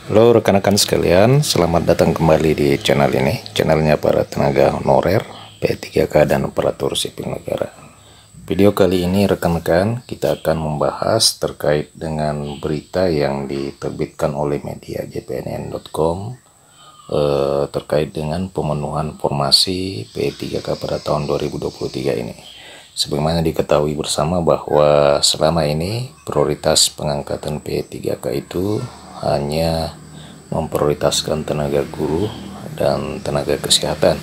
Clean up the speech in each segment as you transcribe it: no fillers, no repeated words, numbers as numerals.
Halo rekan-rekan sekalian, selamat datang kembali di channel ini, channelnya para tenaga honorer, P3K dan aparatur sipil negara. Video kali ini rekan-rekan kita akan membahas terkait dengan berita yang diterbitkan oleh media jpnn.com terkait dengan pemenuhan formasi P3K pada tahun 2023 ini. Sebagaimana diketahui bersama bahwa selama ini prioritas pengangkatan P3K itu hanya memprioritaskan tenaga guru dan tenaga kesehatan.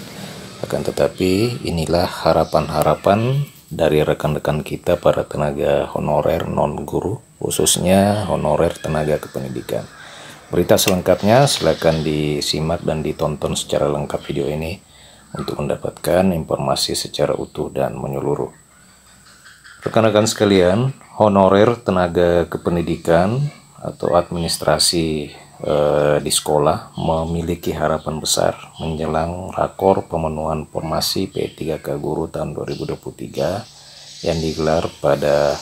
Akan tetapi inilah harapan-harapan dari rekan-rekan kita para tenaga honorer non-guru, khususnya honorer tenaga kependidikan. Berita selengkapnya silakan disimak dan ditonton secara lengkap video ini untuk mendapatkan informasi secara utuh dan menyeluruh. Rekan-rekan sekalian, honorer tenaga kependidikan atau administrasi di sekolah memiliki harapan besar menjelang rakor pemenuhan formasi P3K Guru tahun 2023 yang digelar pada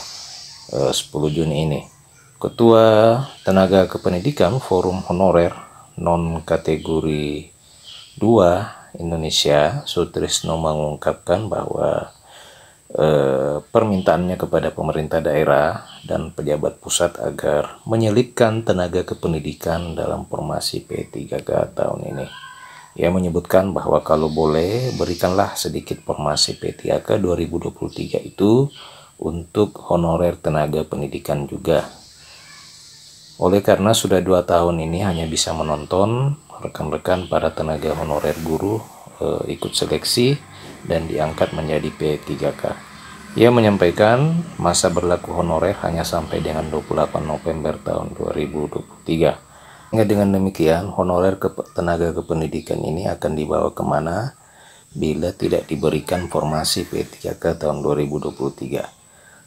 10 Juni ini. Ketua Tenaga Kependidikan Forum Honorer Non Kategori 2 Indonesia, Sutrisno, mengungkapkan bahwa permintaannya kepada pemerintah daerah dan pejabat pusat agar menyelipkan tenaga kependidikan dalam formasi P3K tahun ini. Ia menyebutkan bahwa kalau boleh berikanlah sedikit formasi P3K 2023 itu untuk honorer tenaga pendidikan juga. Oleh karena sudah 2 tahun ini hanya bisa menonton rekan-rekan para tenaga honorer guru ikut seleksi dan diangkat menjadi P3K. Ia menyampaikan masa berlaku honorer hanya sampai dengan 28 November tahun 2023. Dengan demikian, honorer tenaga kependidikan ini akan dibawa kemana bila tidak diberikan formasi P3K tahun 2023.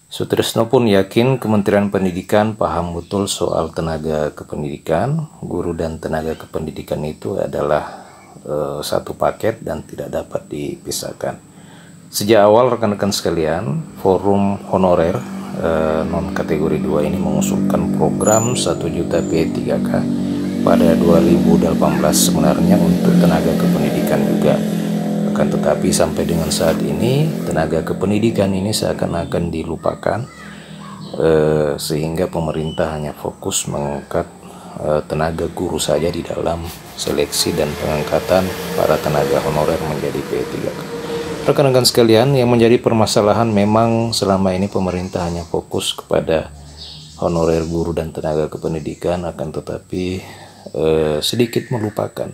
Sutrisno pun yakin Kementerian Pendidikan paham betul soal tenaga kependidikan. Guru dan tenaga kependidikan itu adalah satu paket dan tidak dapat dipisahkan. Sejak awal rekan-rekan sekalian, Forum Honorer non kategori 2 ini mengusulkan program 1 juta P3K pada 2018 sebenarnya untuk tenaga kependidikan juga. Akan tetapi sampai dengan saat ini tenaga kependidikan ini seakan-akan dilupakan, sehingga pemerintah hanya fokus mengangkat tenaga guru saja di dalam seleksi dan pengangkatan para tenaga honorer menjadi P3K. Rekan-rekan sekalian, yang menjadi permasalahan memang selama ini pemerintah hanya fokus kepada honorer guru dan tenaga kependidikan, akan tetapi sedikit melupakan,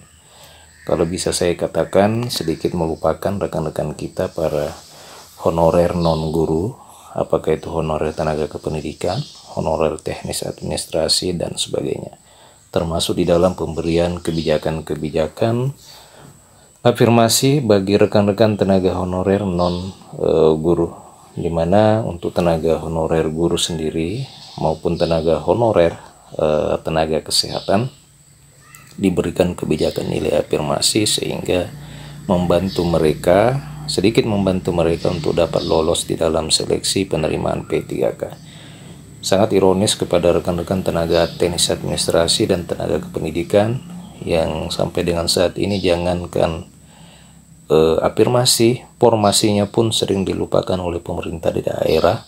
kalau bisa saya katakan sedikit melupakan rekan-rekan kita para honorer non guru, apakah itu honorer tenaga kependidikan, honorer teknis administrasi dan sebagainya, termasuk di dalam pemberian kebijakan-kebijakan afirmasi bagi rekan-rekan tenaga honorer non guru, di mana untuk tenaga honorer guru sendiri maupun tenaga honorer tenaga kesehatan diberikan kebijakan nilai afirmasi sehingga sedikit membantu mereka untuk dapat lolos di dalam seleksi penerimaan P3K. Sangat ironis kepada rekan-rekan tenaga teknis administrasi dan tenaga kependidikan yang sampai dengan saat ini jangankan afirmasi, formasinya pun sering dilupakan oleh pemerintah di daerah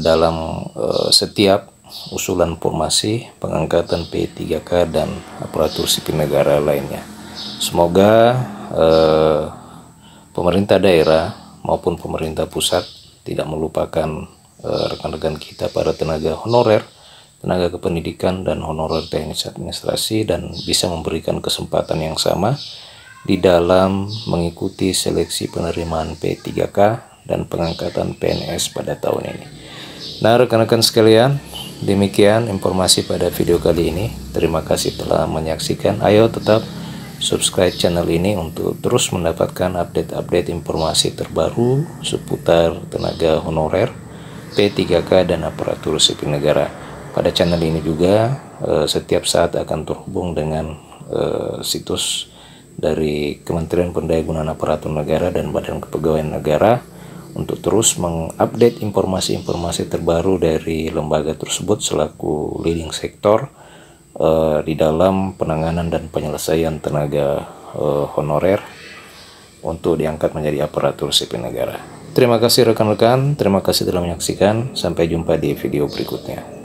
dalam setiap usulan formasi pengangkatan P3K dan aparatur sipil negara lainnya. Semoga pemerintah daerah maupun pemerintah pusat tidak melupakan rekan-rekan kita para tenaga honorer, tenaga kependidikan dan honorer teknis administrasi, dan bisa memberikan kesempatan yang sama di dalam mengikuti seleksi penerimaan P3K dan pengangkatan PNS pada tahun ini. Nah rekan-rekan sekalian, demikian informasi pada video kali ini. Terima kasih telah menyaksikan. Ayo tetap subscribe channel ini untuk terus mendapatkan update-update informasi terbaru seputar tenaga honorer, P3K dan aparatur sipil negara. Pada channel ini juga setiap saat akan terhubung dengan situs dari Kementerian Pendayagunaan Aparatur Negara dan Badan Kepegawaian Negara untuk terus mengupdate informasi-informasi terbaru dari lembaga tersebut selaku leading sektor di dalam penanganan dan penyelesaian tenaga honorer untuk diangkat menjadi aparatur sipil negara. Terima kasih rekan-rekan, terima kasih telah menyaksikan. Sampai jumpa di video berikutnya.